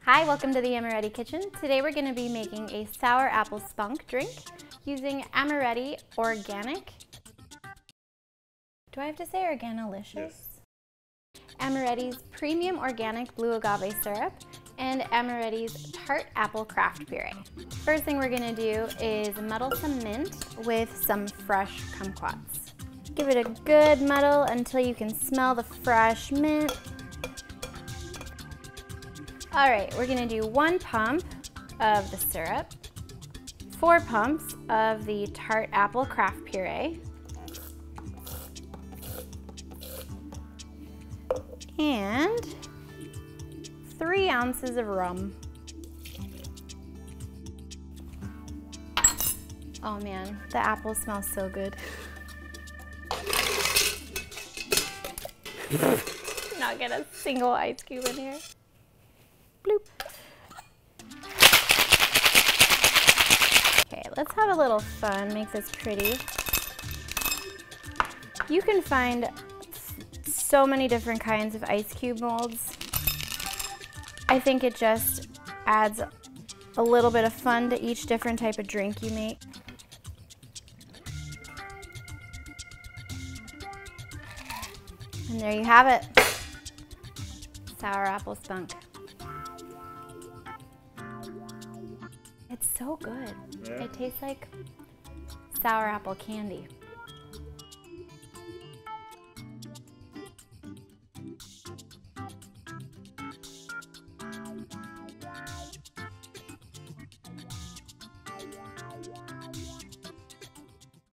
Hi, welcome to the Amoretti kitchen. Today we're going to be making a sour apple spunk drink using Amoretti organic. Do I have to say organolicious? Yes. Amoretti's premium organic blue agave syrup and Amoretti's Tart apple craft puree. First thing we're going to do is muddle some mint with some fresh kumquats. Give it a good muddle until you can smell the fresh mint. All right, we're gonna do 1 pump of the syrup, 4 pumps of the Tart apple craft puree, and 3 ounces of rum. Oh man, the apple smells so good. Not get a single ice cube in here. Bloop. Okay, let's have a little fun, make this pretty. You can find so many different kinds of ice cube molds. I think it just adds a little bit of fun to each different type of drink you make. And there you have it, sour apple spunk. It's so good. Yeah. It tastes like sour apple candy.